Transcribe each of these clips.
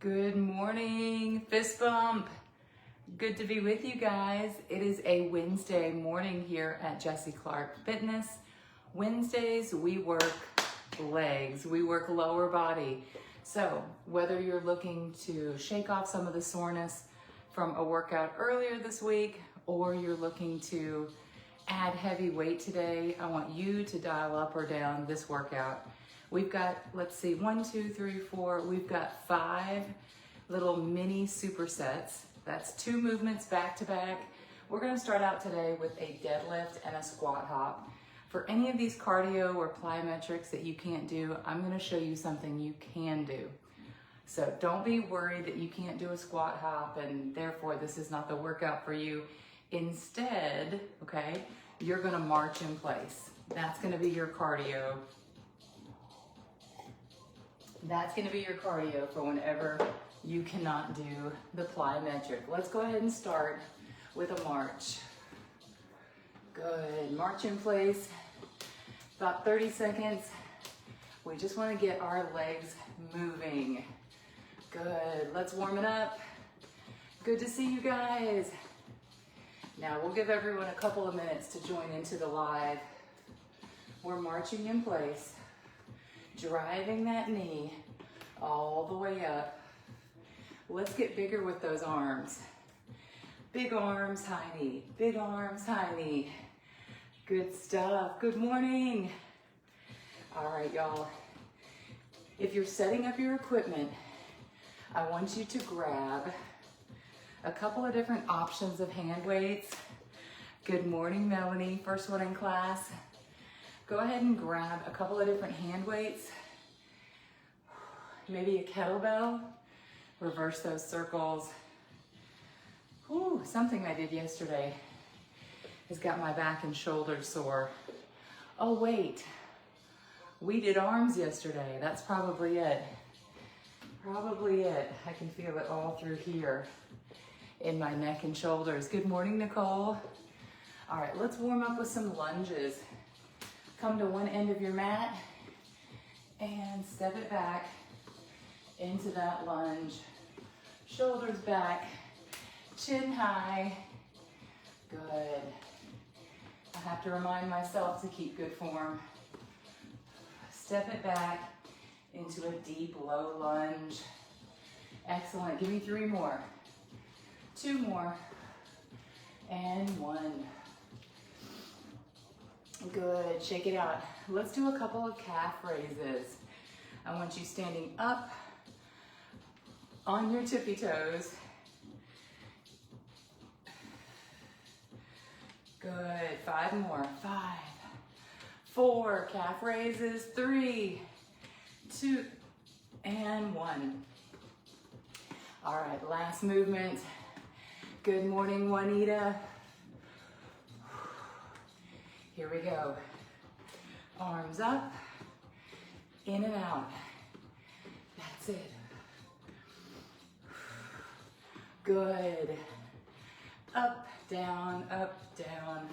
Good morning, fist bump. Good to be with you guys. It is a Wednesday morning here at Jessie Clark Fitness. Wednesdays, we work legs, we work lower body. So whether you're looking to shake off some of the soreness from a workout earlier this week, or you're looking to add heavy weight today, I want you to dial up or down this workout. We've got, let's see, 1, 2, 3, 4. We've got 5 little mini supersets. That's 2 movements back to back. We're gonna start out today with a deadlift and a squat hop. For any of these cardio or plyometrics that you can't do, I'm gonna show you something you can do. So don't be worried that you can't do a squat hop and therefore this is not the workout for you. Instead, okay, you're gonna march in place. That's gonna be your cardio. That's gonna be your cardio for whenever you cannot do the plyometric. Let's go ahead and start with a march. Good, march in place, about 30 seconds. We just wanna get our legs moving. Good, let's warm it up. Good to see you guys. Now we'll give everyone a couple of minutes to join into the live. We're marching in place, driving that knee all the way up. Let's get bigger with those arms. Big arms, high knee. Big arms, high knee. Good stuff. Good morning. All right, y'all. If you're setting up your equipment, I want you to grab a couple of different options of hand weights. Good morning, Melanie. First one in class. Go ahead and grab a couple of different hand weights. Maybe a kettlebell. Reverse those circles. Ooh, something I did yesterday has got my back and shoulders sore. Oh wait, we did arms yesterday. That's probably it. Probably it. I can feel it all through here in my neck and shoulders. Good morning, Nicole. All right, let's warm up with some lunges. Come to one end of your mat and step it back into that lunge. Shoulders back, chin high. Good. I have to remind myself to keep good form. Step it back into a deep low lunge. Excellent. Give me 3 more. 2 more. And 1. Good. Shake it out. Let's do a couple of calf raises. I want you standing up on your tippy toes. Good. 5 more. 5, 4. Calf raises. 3, 2, and 1. All right, last movement. Good morning, Juanita. Here we go. Arms up, in and out. That's it. Good. Up, down, up, down.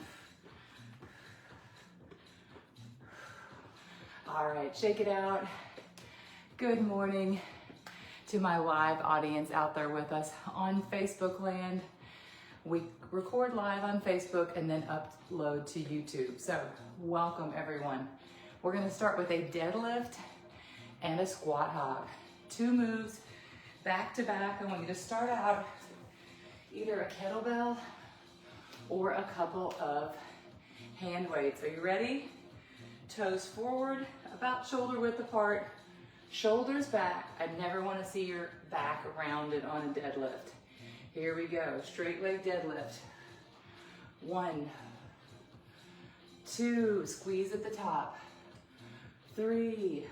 All right, shake it out. Good morning to my live audience out there with us on Facebook land. We record live on Facebook and then upload to YouTube. So welcome everyone. We're gonna start with a deadlift and a squat hop. 2 moves back to back. I want you to start out either a kettlebell or a couple of hand weights. Are you ready? Toes forward, about shoulder width apart, shoulders back. I never want to see your back rounded on a deadlift. Here we go, straight leg deadlift. 1, 2, squeeze at the top. 3,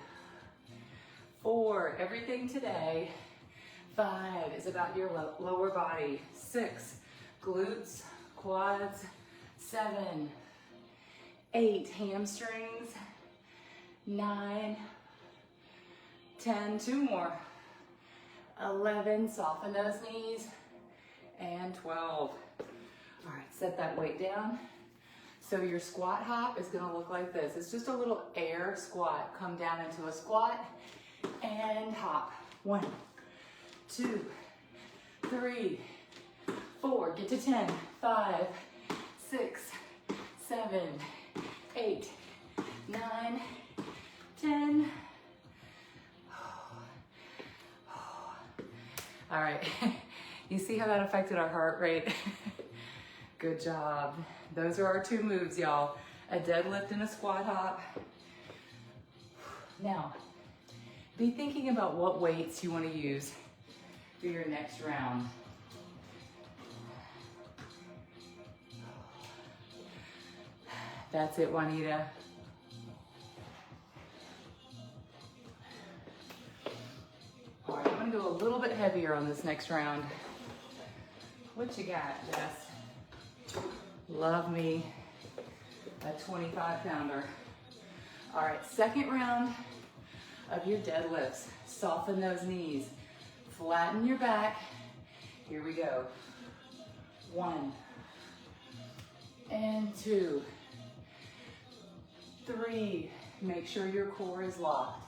4, everything today. 5 is about your lower body. 6, glutes, quads. 7, 8, hamstrings. 9, 10, 2 more. 11, soften those knees. And 12. All right, set that weight down. So your squat hop is gonna look like this. It's just a little air squat. Come down into a squat and hop. 1, 2, 3, 4, get to 10, 5, 6, 7, 8, 9, 10. All right, you see how that affected our heart rate? Good job. Those are our 2 moves, y'all. A deadlift and a squat hop. Now, be thinking about what weights you want to use for your next round. That's it, Juanita. All right, I'm gonna go a little bit heavier on this next round. What you got, Jess? Love me a 25-pounder. All right, second round of your deadlifts. Soften those knees. Flatten your back. Here we go. 1 and 2, 3. Make sure your core is locked.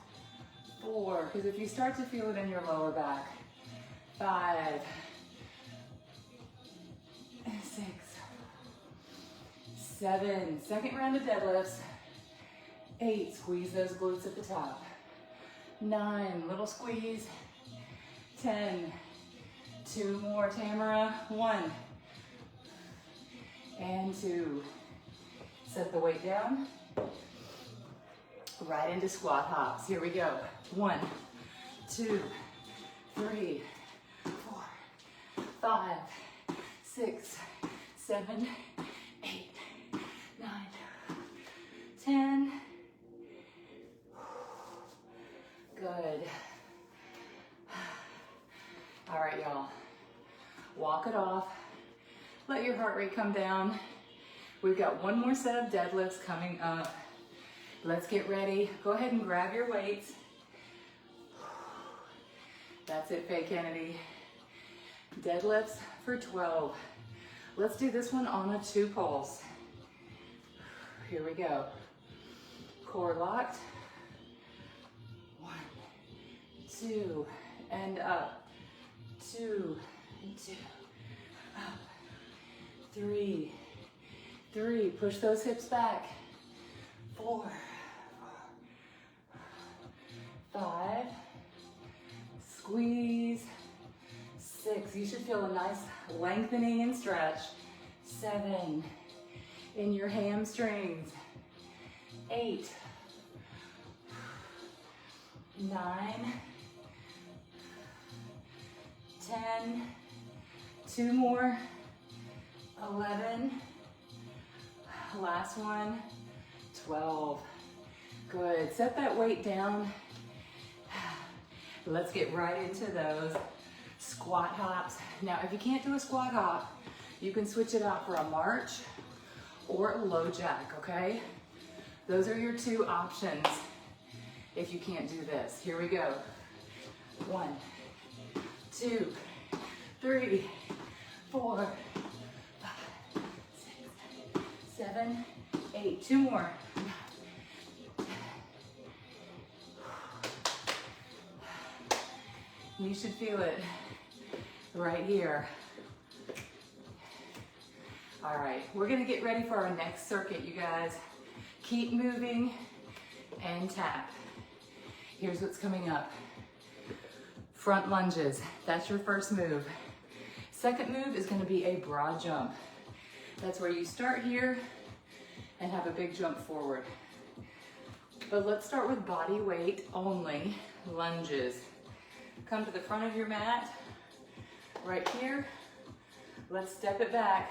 4, because if you start to feel it in your lower back. 5, 6, 7. Second round of deadlifts. 8, squeeze those glutes at the top. 9, little squeeze. 10, 2 more, Tamara. 1 and 2. Set the weight down. Right into squat hops. Here we go. 1, 2, 3, 4, 5, 6, 7, 8, 9, 10. Good. All right, y'all. Walk it off. Let your heart rate come down. We've got 1 more set of deadlifts coming up. Let's get ready. Go ahead and grab your weights. That's it, Faye Kennedy. Deadlifts for 12. Let's do this one on a 2 pulse. Here we go. Core locked. 1, 2, and up. 2, and 2, up. 3, 3. Push those hips back. 4, 5, squeeze. 6, you should feel a nice lengthening and stretch. 7, in your hamstrings. 8, 9, 10, 2 more, 11, last one, 12. Good, set that weight down. Let's get right into those squat hops. Now, if you can't do a squat hop, you can switch it out for a march or a low jack, okay? Those are your 2 options if you can't do this. Here we go. 1, 2, 3, 4, 5, 6, 7, 8. 2 more. You should feel it right here. All right, we're gonna get ready for our next circuit, you guys. Keep moving and tap. Here's what's coming up. Front lunges, that's your first move. Second move is gonna be a broad jump. That's where you start here and have a big jump forward. But let's start with body weight only, lunges. Come to the front of your mat, right here. Let's step it back,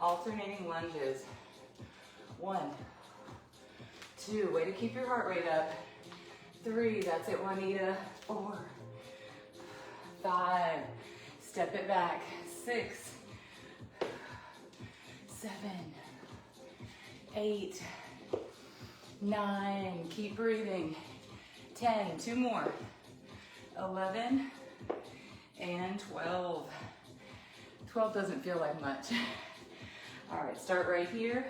alternating lunges. 1, 2, way to keep your heart rate up. 3, that's it, Juanita. 4, 5, step it back. 6, 7, 8, 9, keep breathing. 10, 2 more. 11 and 12. 12 doesn't feel like much. All right, start right here.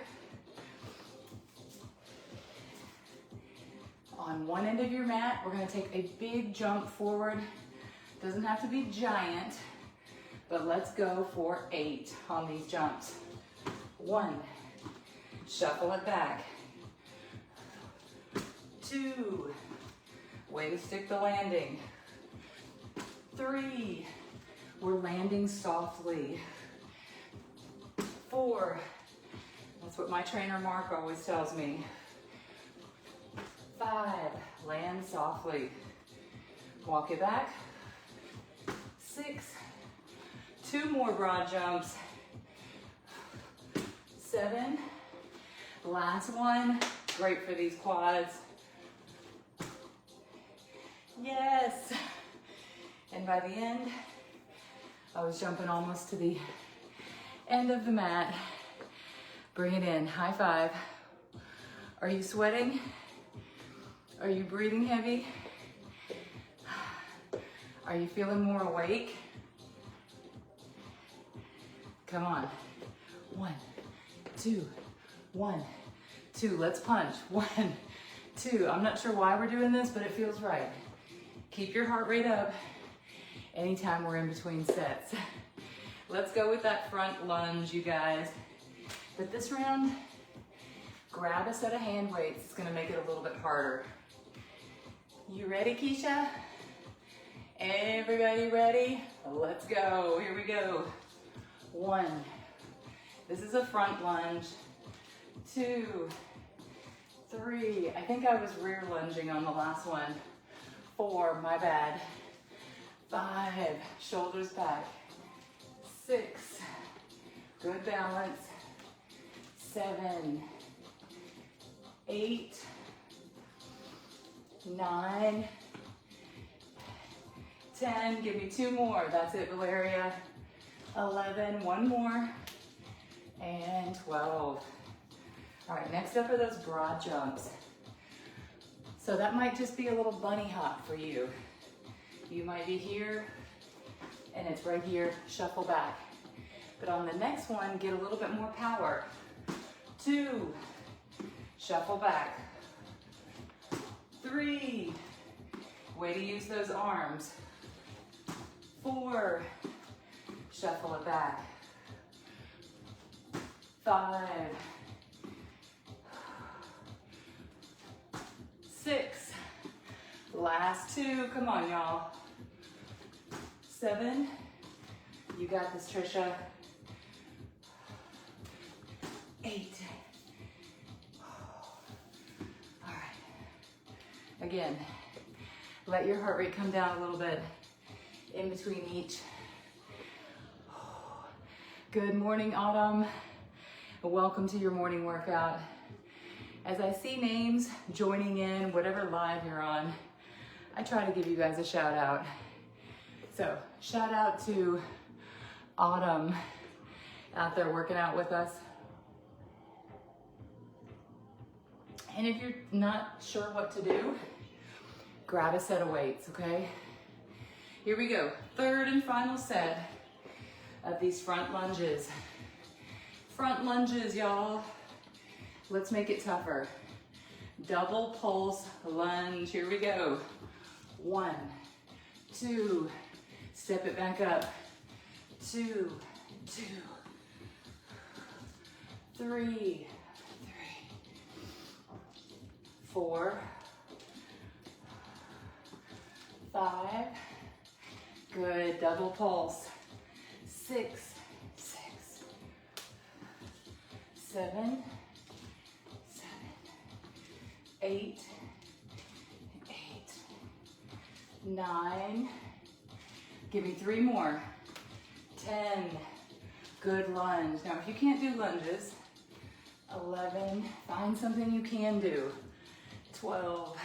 On one end of your mat, we're gonna take a big jump forward Doesn't have to be giant, but let's go for 8 on these jumps. 1, shuffle it back. 2, way to stick the landing. 3, we're landing softly. 4, that's what my trainer Mark always tells me. 5, land softly. Walk it back. 6, 2 more broad jumps. 7, last one. Great for these quads. Yes. And by the end, I was jumping almost to the end of the mat. Bring it in, high five. Are you sweating? Are you breathing heavy? Are you feeling more awake? Come on. 1, 2, 1, 2. Let's punch. 1, 2. I'm not sure why we're doing this, but it feels right. Keep your heart rate up anytime we're in between sets. Let's go with that front lunge, you guys. But this round, grab a set of hand weights. It's gonna make it a little bit harder. You ready, Keisha? Everybody ready? Let's go, here we go. 1, this is a front lunge. 2, 3, I think I was rear lunging on the last one. 4, my bad. 5, shoulders back. 6, good balance. 7, 8, 9, 10, give me 2 more. That's it, Valeria. 11, 1 more, and 12. All right, next up are those broad jumps. So that might just be a little bunny hop for you. You might be here, and it's right here, shuffle back. But on the next one, get a little bit more power. 2, shuffle back. 3, way to use those arms. 4, shuffle it back. 5, 6, last 2, come on y'all. 7, you got this, Trisha. 8, all right. Again, let your heart rate come down a little bit in between each. Good morning, Autumn. Welcome to your morning workout. As I see names joining in, whatever live you're on, I try to give you guys a shout out. So shout out to Autumn out there working out with us. And if you're not sure what to do, grab a set of weights, okay? Here we go, 3rd and final set of these front lunges. Front lunges, y'all. Let's make it tougher. Double pulse lunge, here we go. 1, 2, step it back up. 2, 2, 3, 4, 5, good, double pulse. 6, 7, 8, 9, give me 3 more. 10, good lunge. Now if you can't do lunges, 11, find something you can do. 12,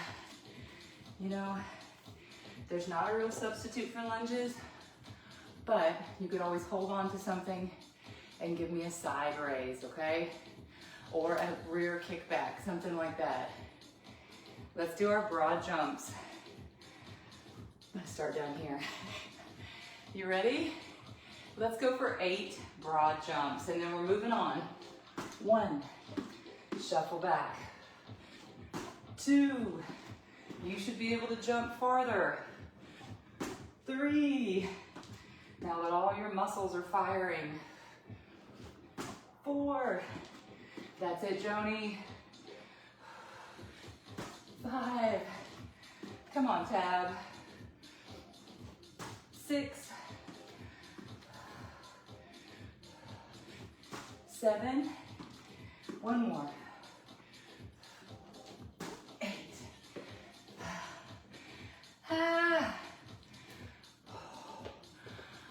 you know, there's not a real substitute for lunges, but you could always hold on to something and give me a side raise, okay? Or a rear kickback, something like that. Let's do our broad jumps. Let's start down here. You ready? Let's go for 8 broad jumps, and then we're moving on. 1, shuffle back. 2, you should be able to jump farther. 3. Now that all your muscles are firing. 4. That's it, Joni. 5. Come on, Tab. 6. 7. One more. 8.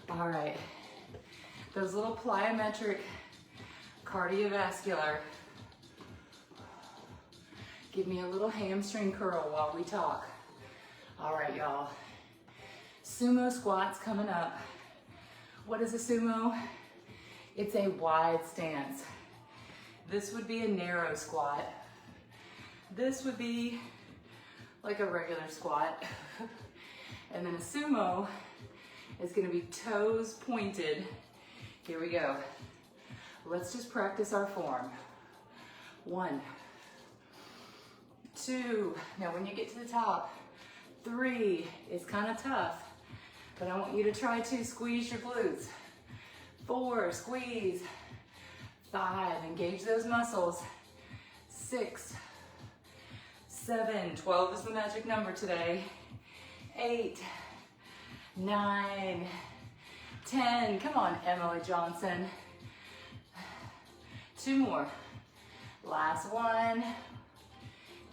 All right. Those little plyometric cardiovascular. Give me a little hamstring curl while we talk. All right, y'all. Sumo squats coming up. What is a sumo? It's a wide stance. This would be a narrow squat. This would be like a regular squat. And then a sumo is gonna be toes pointed. Here we go. Let's just practice our form. 1, 2. Now when you get to the top, 3 is kind of tough, but I want you to try to squeeze your glutes. 4, squeeze. 5, engage those muscles. 6, 7, 12 is the magic number today. 8, 9, 10. Come on, Emily Johnson. 2 more. Last one.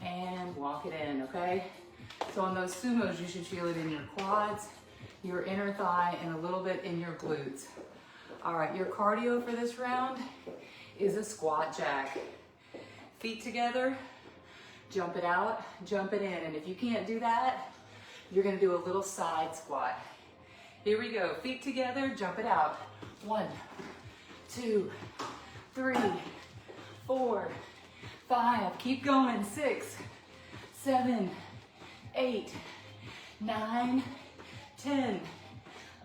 And walk it in, okay? So on those sumos, you should feel it in your quads, your inner thigh, and a little bit in your glutes. All right, your cardio for this round is a squat jack. Feet together, jump it out, jump it in. And if you can't do that, you're gonna do a little side squat. Here we go, feet together, jump it out. 1, 2, 3, 4, 5, keep going. 6, 7, 8, 9, 10,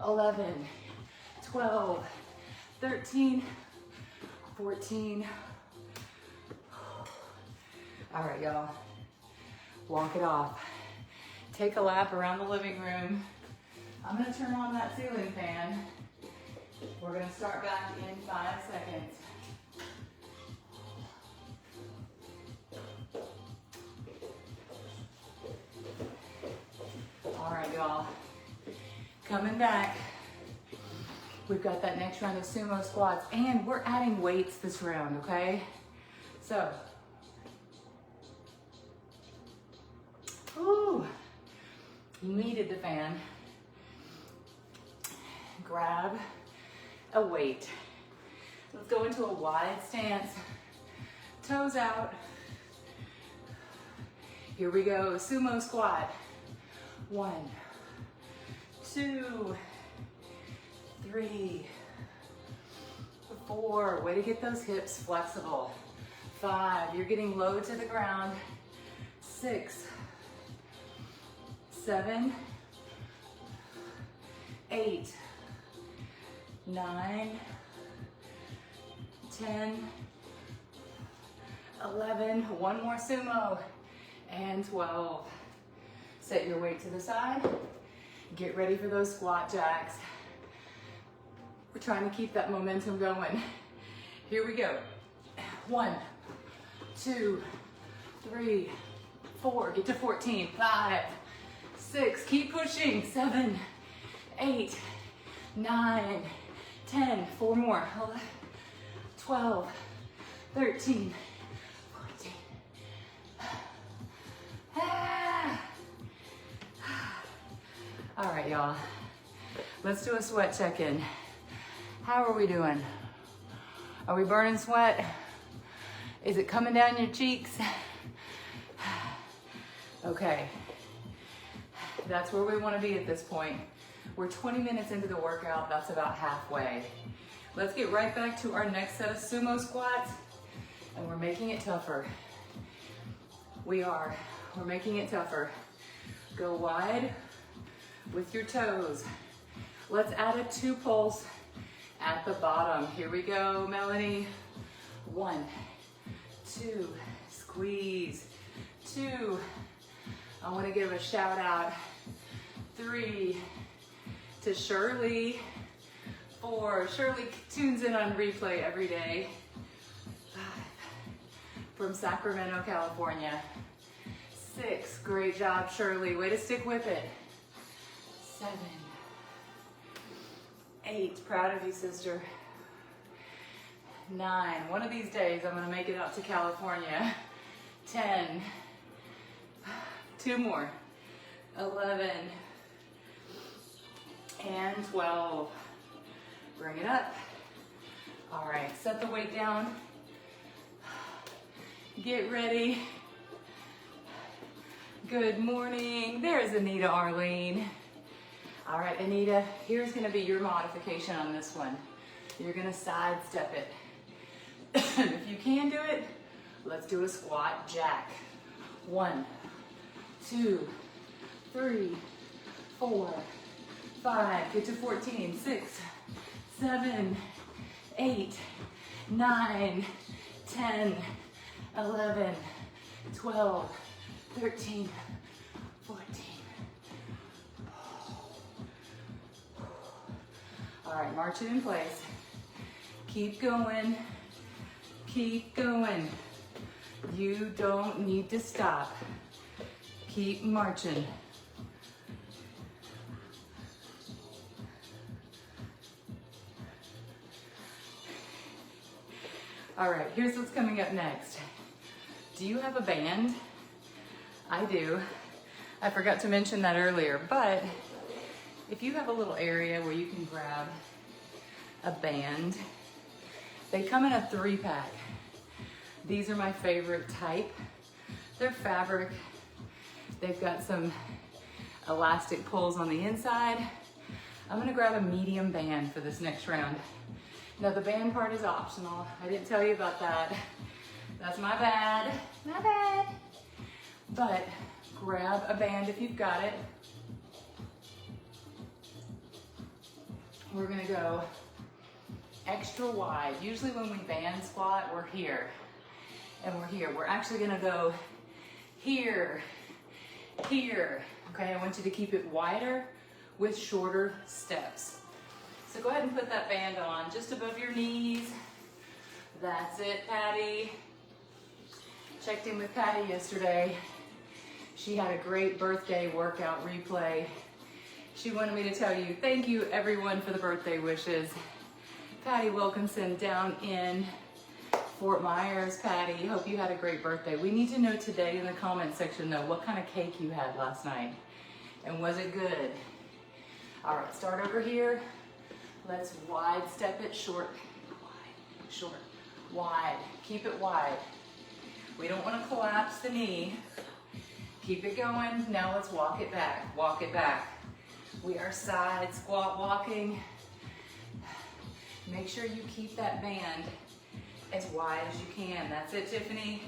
11, 12, 13, 14. All right, y'all, walk it off. Take a lap around the living room. I'm gonna turn on that ceiling fan. We're gonna start back in 5 seconds. All right, y'all, coming back. We've got that next round of sumo squats, and we're adding weights this round, okay? So, ooh, you needed the fan. Grab a weight. Let's go into a wide stance, toes out. Here we go, sumo squat. 1, 2, 3, 4. Way to get those hips flexible. 5, you're getting low to the ground. 6, 7, 8, 9, 10, 11, one more sumo, and 12. Set your weight to the side. Get ready for those squat jacks. We're trying to keep that momentum going. Here we go. 1, 2, 3, 4. Get to 14. 5, 6. Keep pushing. 7, 8, 9, 10. 4 more. 11, 12, 13, 14. All right, y'all. Let's do a sweat check-in. How are we doing? Are we burning sweat? Is it coming down your cheeks? Okay. That's where we want to be at this point. We're 20 minutes into the workout. That's about halfway. Let's get right back to our next set of sumo squats, and we're making it tougher. We're making it tougher. Go wide with your toes. Let's add a 2 pulse at the bottom. Here we go, Melanie. 1, 2, squeeze. 2, I want to give a shout out. 3, to Shirley. 4, Shirley tunes in on replay every day. 5, from Sacramento, California. 6, great job, Shirley. Way to stick with it. 7, 8, proud of you, sister. 9, one of these days I'm gonna make it out to California. 10, 2 more. 11, and 12. Bring it up. All right, set the weight down. Get ready. Good morning. There's Anita Arlene. All right, Anita, here's gonna be your modification on this one. You're gonna sidestep it. If you can do it, let's do a squat jack. 1, 2, 3, 4, 5, get to 14, 6, 7, 8, 9, 10, 11, 12, 13, 14. All right, march it in place. Keep going, keep going. You don't need to stop. Keep marching. All right, here's what's coming up next. Do you have a band? I do. I forgot to mention that earlier, but if you have a little area where you can grab a band, they come in a 3-pack. These are my favorite type. They're fabric. They've got some elastic pulls on the inside. I'm gonna grab a medium band for this next round. Now the band part is optional. I didn't tell you about that. That's my bad, my bad. But grab a band if you've got it. We're gonna go extra wide. Usually when we band squat, we're here and we're here. We're actually gonna go here, here. Okay, I want you to keep it wider with shorter steps. So go ahead and put that band on just above your knees. That's it, Patty. Checked in with Patty yesterday. She had a great birthday workout replay. She wanted me to tell you, thank you everyone for the birthday wishes. Patty Wilkinson down in Fort Myers. Patty, hope you had a great birthday. We need to know today in the comment section though, what kind of cake you had last night. And was it good? All right, start over here. Let's wide step it, short, wide, short, wide. Keep it wide. We don't want to collapse the knee. Keep it going. Now let's walk it back, walk it back. We are side squat walking. Make sure you keep that band as wide as you can. That's it, Tiffany.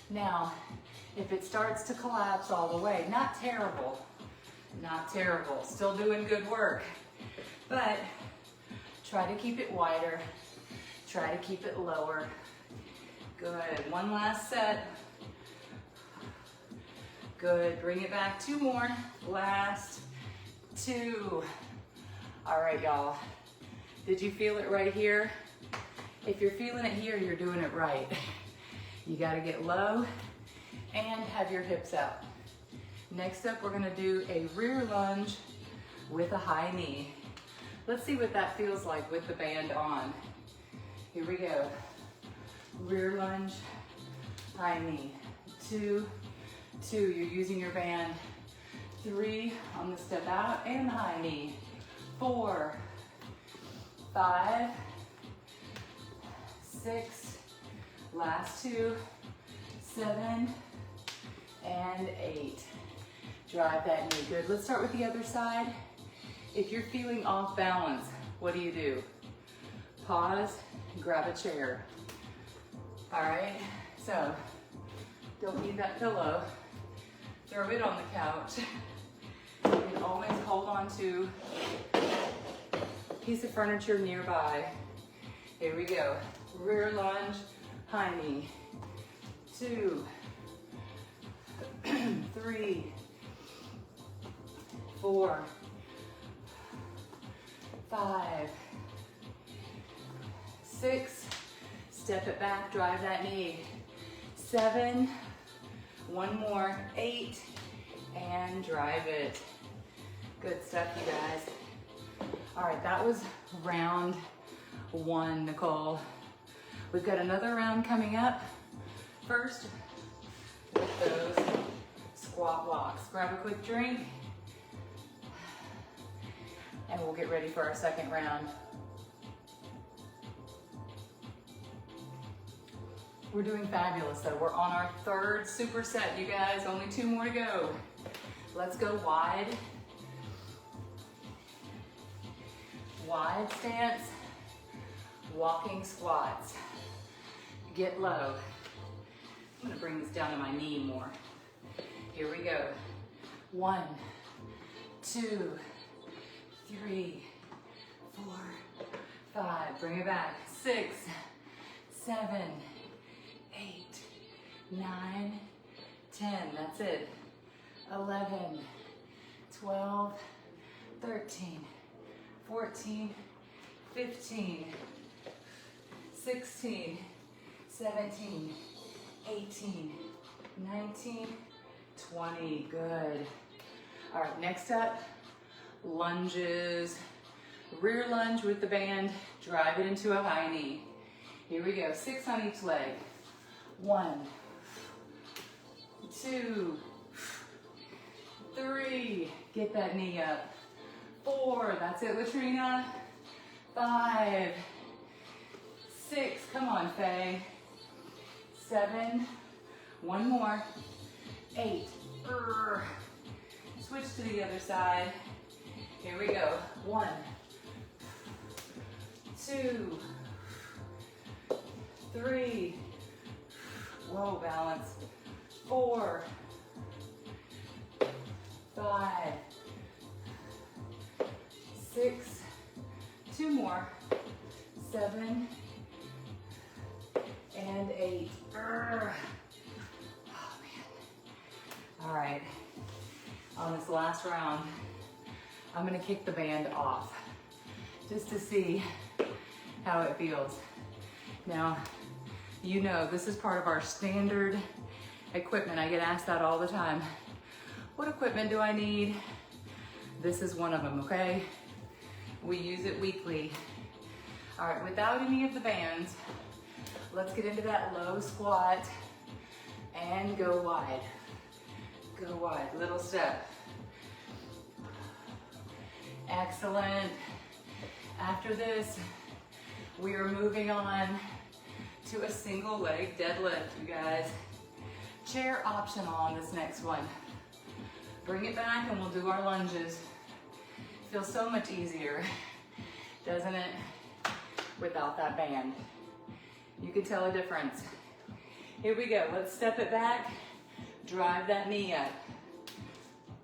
Now, if it starts to collapse all the way, not terrible, not terrible. Still doing good work, but try to keep it wider. Try to keep it lower. Good, one last set. Good, bring it back, 2 more. Last 2. All right, y'all. Did you feel it right here? If you're feeling it here, you're doing it right. You gotta get low and have your hips out. Next up, we're gonna do a rear lunge with a high knee. Let's see what that feels like with the band on. Here we go. Rear lunge, high knee. 2, 2, you're using your band. 3, on the step out and high knee. 4, 5, 6, last 2, 7, and 8. Drive that knee, good. Let's start with the other side. If you're feeling off balance, what do? Pause, grab a chair. All right, so don't need that pillow. Throw it on the couch. You can always hold on to a piece of furniture nearby. Here we go. Rear lunge, high knee. 2, 3, 4, 5, 6, step it back, drive that knee. 7, one more, 8, and drive it. Good stuff, you guys. All right, that was round 1, Nicole. We've got another round coming up. First, with those squat walks. Grab a quick drink, and we'll get ready for our second round. We're doing fabulous though. We're on our 3rd superset, you guys. Only 2 more to go. Let's go wide. Wide stance, walking squats. Get low. I'm gonna bring this down to my knee more. Here we go. 1, 2, 3, 4, 5. Bring it back. 6, 7, 8, 9, 10. That's it. 11, 12, 13, 14, 15, 16, 17, 18, 19, 20. Good. All right, next up, lunges. Rear lunge with the band. Drive it into a high knee. Here we go. 6 on each leg. 1, 2, 3. Get that knee up. 4. That's it, Latrina. 5, 6. Come on, Faye. 7. One more. 8. Switch to the other side. Here we go. 1, 2, 3. Whoa, balance. 4, 5, 6. 2 more. 7 and 8. Oh, man. All right. On this last round, I'm gonna kick the band off just to see how it feels. Now, you know, this is part of our standard equipment. I get asked that all the time. What equipment do I need? This is one of them, okay? We use it weekly. All right, without any of the bands, let's get into that low squat and go wide. Go wide, little step. Excellent. After this, we are moving on to a single leg deadlift, you guys. Chair optional on this next one. Bring it back and we'll do our lunges. Feels so much easier, doesn't it? Without that band. You can tell a difference. Here we go, let's step it back. Drive that knee up.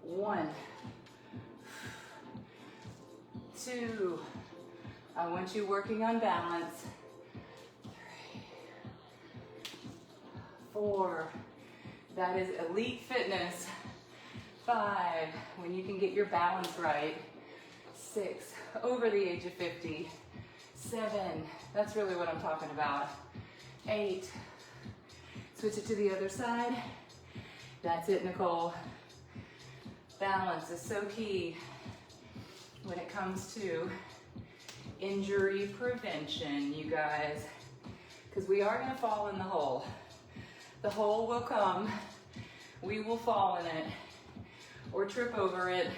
1, 2. I want you working on balance. 3, 4. That is elite fitness. 5, when you can get your balance right. 6, over the age of 50. 7, that's really what I'm talking about. 8, switch it to the other side. That's it, Nicole. Balance is so key when it comes to injury prevention, you guys, because we are gonna fall in the hole. The hole will come, we will fall in it or trip over it,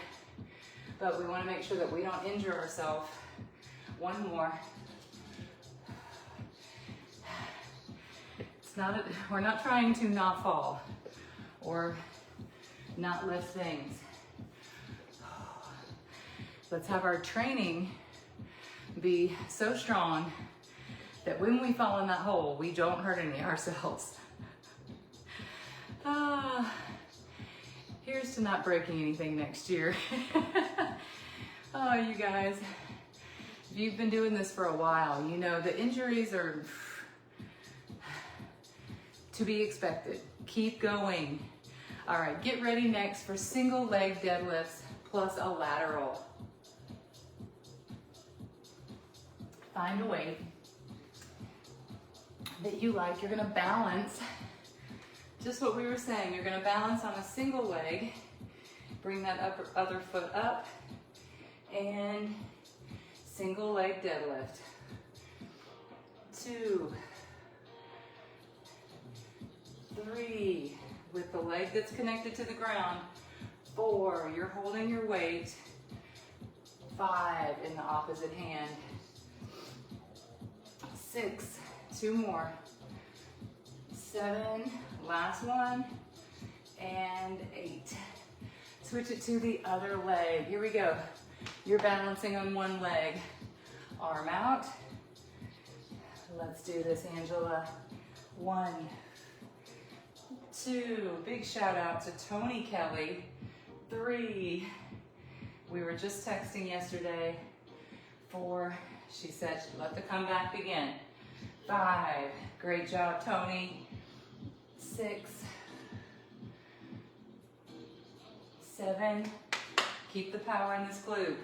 but we wanna make sure that we don't injure ourselves. 1 more. We're not trying to not fall or not lift things. Let's have our training be so strong that when we fall in that hole, we don't hurt any ourselves. Here's to not breaking anything next year. Oh, you guys, if you've been doing this for a while, you know the injuries are to be expected. Keep going. All right, get ready next for single leg deadlifts plus a lateral. Find a weight that you like. You're gonna balance, just what we were saying, you're gonna balance on a single leg, bring that other foot up, and single leg deadlift. 2, 3, with the leg that's connected to the ground. 4, you're holding your weight. 5, in the opposite hand. 6, 2 more. 7, last one, and 8. Switch it to the other leg. Here we go. You're balancing on one leg. Arm out. Let's do this, Angela. 1, 2, big shout out to Tony Kelly. 3, we were just texting yesterday. 4, she said she'd let the comeback begin. 5, great job, Tony. 6, 7, keep the power in this glute.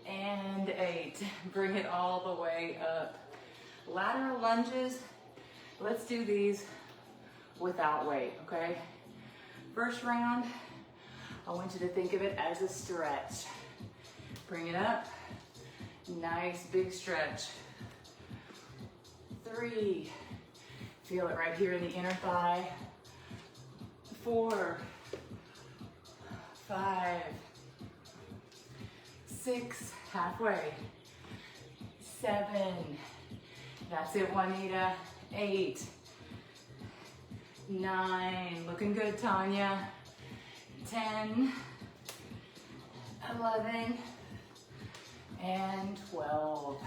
And 8, bring it all the way up. Lateral lunges, let's do these without weight, okay? First round, I want you to think of it as a stretch. Bring it up, nice big stretch. 3, feel it right here in the inner thigh. 4, 5, 6, halfway. 7, that's it, Juanita. 8, 9, looking good, Tanya. 10, 11, and 12.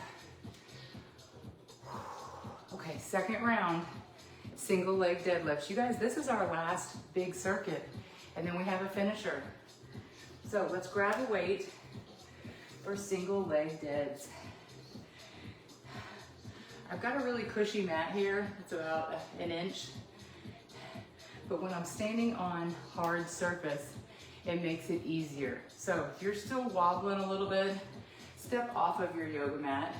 Okay, second round, single leg deadlifts. You guys, this is our last big circuit, and then we have a finisher. So let's grab a weight for single leg deads. I've got a really cushy mat here. It's about an inch. But when I'm standing on hard surface, it makes it easier. So if you're still wobbling a little bit, step off of your yoga mat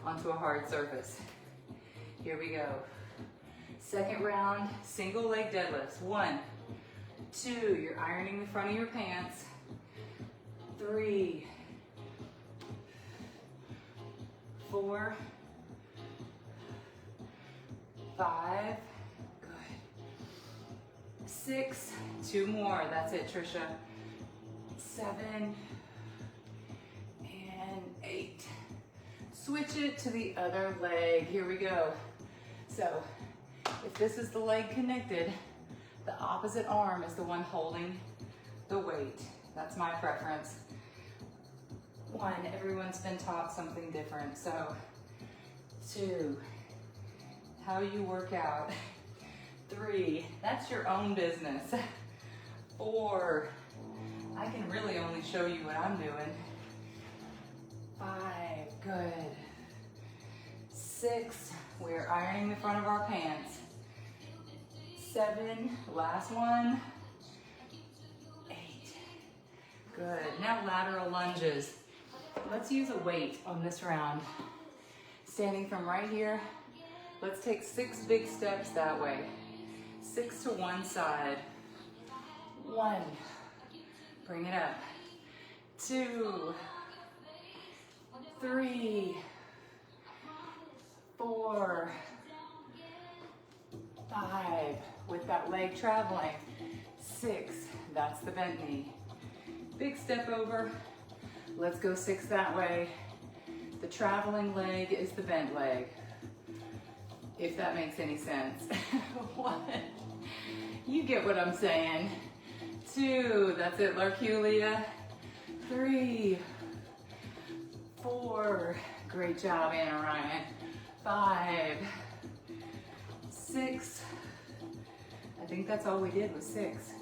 onto a hard surface. Here we go. Second round, single leg deadlifts. 1, 2, you're ironing the front of your pants. 3, 4, 5, good. 6, 2 more, that's it, Trisha. 7, and 8. Switch it to the other leg, here we go. So, if this is the leg connected, the opposite arm is the one holding the weight. That's my preference. 1, everyone's been taught something different, so 2, how you work out. 3, that's your own business. 4, I can really only show you what I'm doing. 5, good. 6, we're ironing the front of our pants. 7, last one. 8, good. Now lateral lunges. Let's use a weight on this round. Standing from right here, let's take 6 big steps that way. 6 to one side. 1, bring it up. 2, 3, 4, 5, with that leg traveling. 6, that's the bent knee. Big step over. Let's go 6 that way. The traveling leg is the bent leg, if that makes any sense. 1, you get what I'm saying. 2, that's it, Larkulia. 3, 4, great job, Anna Ryan. 5, 6, I think that's all we did was 6.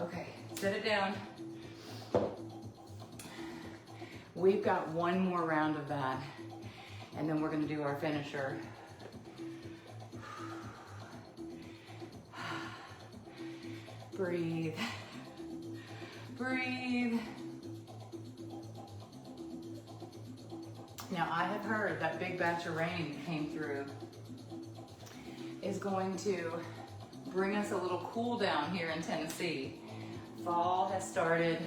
Okay, set it down. We've got one more round of that, and then we're gonna do our finisher. Breathe, breathe. Now I have heard that big batch of rain that came through is going to bring us a little cool down here in Tennessee. Fall has started,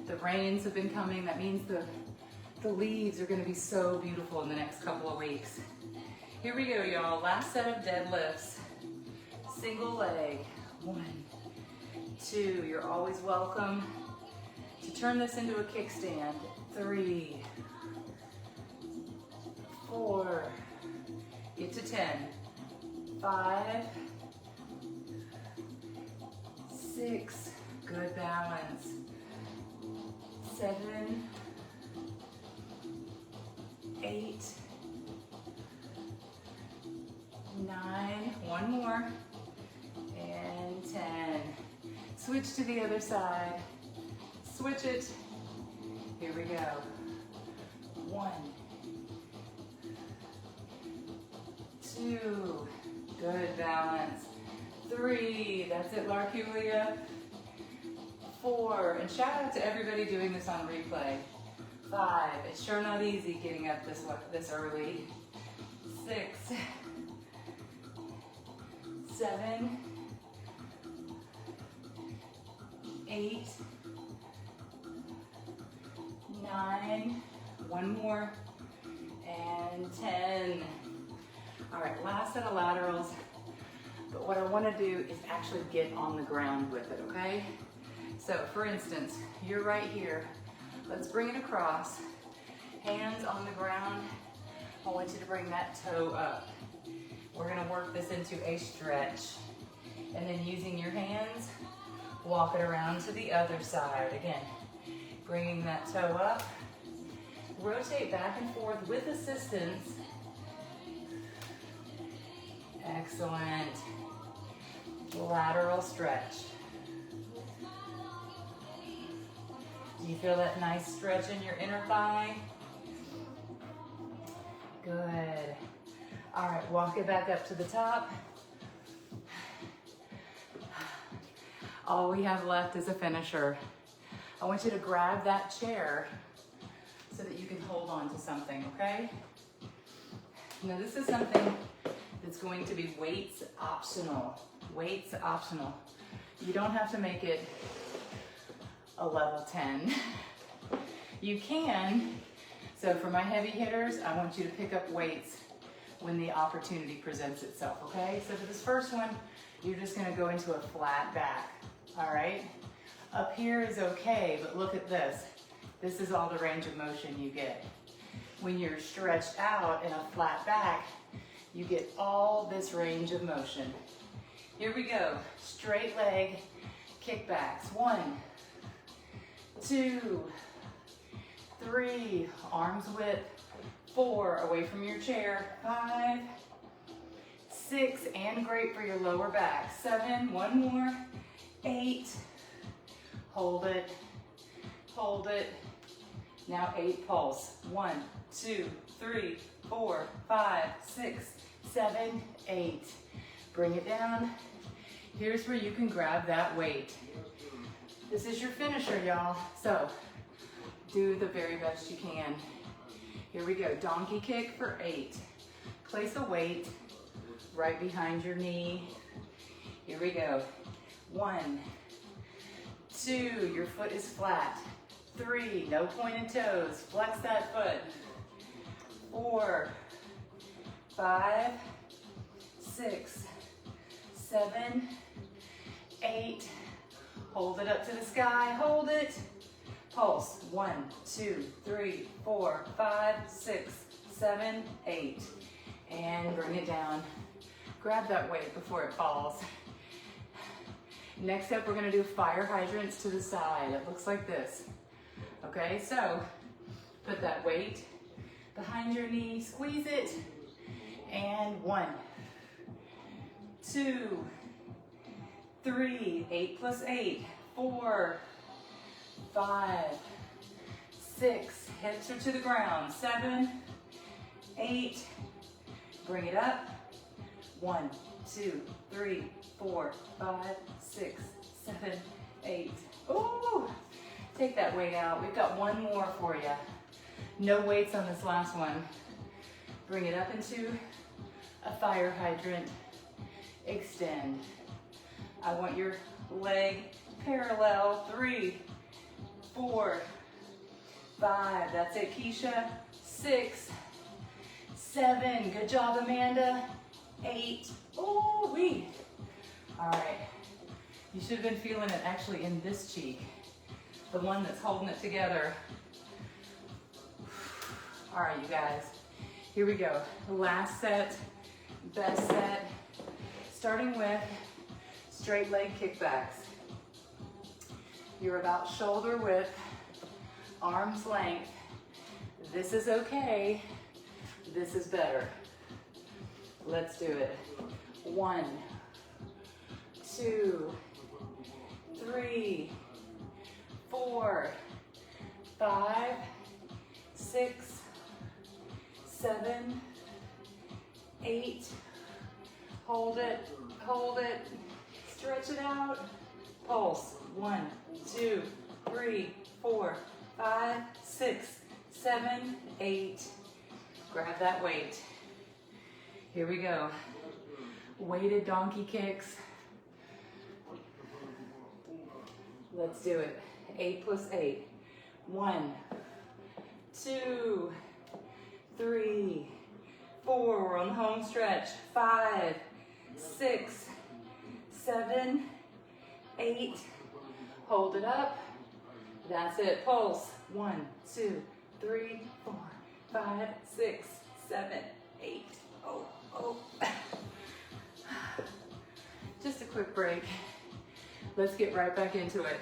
the rains have been coming. That means the leaves are gonna be so beautiful in the next couple of weeks. Here we go, y'all. Last set of deadlifts. Single leg. 1, 2. You're always welcome to turn this into a kickstand. 3, 4. Get to 10. 5, 6. Good balance. 7, 8, 9. One more. And 10. Switch to the other side. Switch it. Here we go. 1, 2. Good balance. 3. That's it, Larkulia. 4. And shout out to everybody doing this on replay. 5. It's sure not easy getting up this early. 6, 7, 8, 9. One more. And 10. All right, last set of laterals. But what I want to do is actually get on the ground with it, okay? So for instance, you're right here. Let's bring it across. Hands on the ground. I want you to bring that toe up. We're gonna work this into a stretch. And then using your hands, walk it around to the other side. Again, bringing that toe up. Rotate back and forth with assistance. Excellent. Lateral stretch. Do you feel that nice stretch in your inner thigh? Good. All right, walk it back up to the top. All we have left is a finisher. I want you to grab that chair so that you can hold on to something, okay? Now this is something that's going to be weights optional. Weights optional. You don't have to make it a level 10. You can. So for my heavy hitters, I want you to pick up weights when the opportunity presents itself, okay? So for this first one, you're just gonna go into a flat back, all right? Up here is okay, but look at this. This is all the range of motion you get. When you're stretched out in a flat back, you get all this range of motion. Here we go. Straight leg kickbacks. 1, 2, 3. Arms width. 4. Away from your chair. 5, 6. And great for your lower back. 7. One more. 8. Hold it. Hold it. Now 8 pulse. 1, 2, 3, 4, 5, 6, 7, 8. Bring it down. Here's where you can grab that weight. This is your finisher, y'all. So do the very best you can. Here we go. Donkey kick for 8. Place a weight right behind your knee. Here we go. 1, 2, your foot is flat. 3, no pointed toes. Flex that foot. 4, 5, 6, 7, 8. Hold it up to the sky. Hold it. Pulse. 1, 2, 3, 4, 5, 6, 7, 8. And bring it down. Grab that weight before it falls. Next up, we're gonna do fire hydrants to the side. It looks like this. Okay, so put that weight behind your knee, squeeze it, and 1, 2, 3, 8 plus 8, 4, 5, 6, hips are to the ground, 7, 8, bring it up, 1, 2, 3, 4, 5, 6, 7, 8. Ooh! Take that weight out. We've got one more for you. No weights on this last one. Bring it up into a fire hydrant. Extend. I want your leg parallel. 3, 4, 5. That's it, Keisha. 6, 7. Good job, Amanda. 8. Ooh-wee. All right. You should have been feeling it actually in this cheek, the one that's holding it together. All right, you guys. Here we go. Last set, best set. Starting with straight leg kickbacks. You're about shoulder width, arm's length. This is okay. This is better. Let's do it. 1, 2, 3, 4, 5, 6, 7, 8. Hold it, hold it. Stretch it out. Pulse. 1, 2, 3, 4, 5, 6, 7, 8. Grab that weight. Here we go. Weighted donkey kicks. Let's do it. 8 plus 8. 1, 2, 3, 4. We're on the home stretch. 5, 6, 7, 8. Hold it up. That's it. Pulse. 1, 2, 3, 4, 5, 6, 7, 8. Oh, oh. Just a quick break. Let's get right back into it.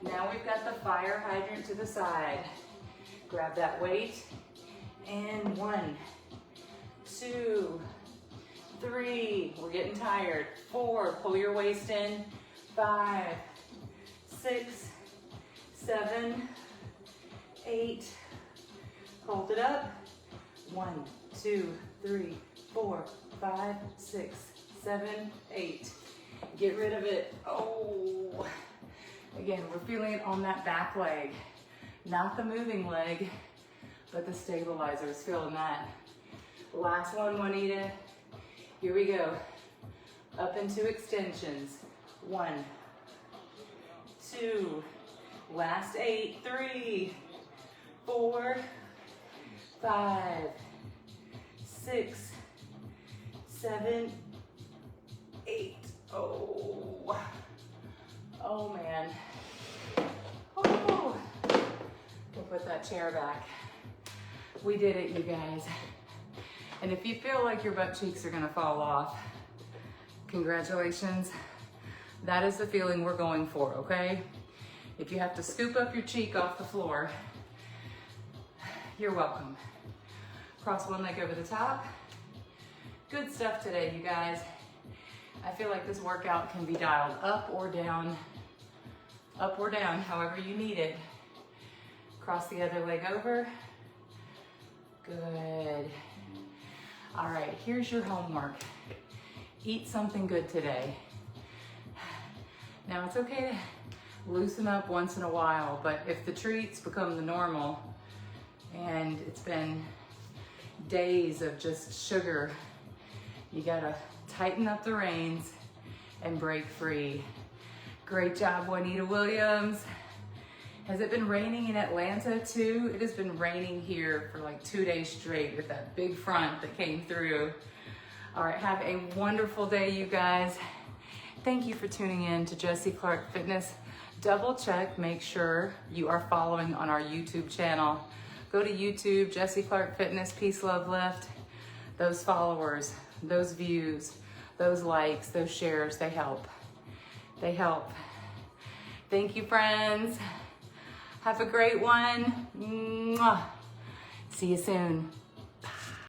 Now we've got the fire hydrant to the side. Grab that weight. And 1, 2, 3. We're getting tired. 4. Pull your waist in. 5, 6, 7, 8. Hold it up. 1, 2, 3, 4, 5, 6, 7, 8. Get rid of it. Oh. Again, we're feeling it on that back leg. Not the moving leg, but the stabilizers. Feeling that. Last one, Juanita. Here we go. Up into extensions. 1, 2. Last 8. 3, 4, 5, 6, 7, 8. Oh. Oh man. Oh. We'll put that chair back. We did it, you guys. And if you feel like your butt cheeks are gonna fall off, congratulations. That is the feeling we're going for, okay? If you have to scoop up your cheek off the floor, you're welcome. Cross one leg over the top. Good stuff today, you guys. I feel like this workout can be dialed up or down, however you need it. Cross the other leg over. Good. All right, here's your homework. Eat something good today. Now it's okay to loosen up once in a while, but if the treats become the normal and it's been days of just sugar, you gotta tighten up the reins and break free. Great job, Juanita Williams. Has it been raining in Atlanta too? It has been raining here for like 2 days straight with that big front that came through. All right, have a wonderful day, you guys. Thank you for tuning in to Jessie Clark Fitness. Double check, make sure you are following on our YouTube channel. Go to YouTube, Jessie Clark Fitness, Peace, Love, Lift. Those followers, those views, those likes, those shares, they help. They help. Thank you, friends. Have a great one. Mwah. See you soon.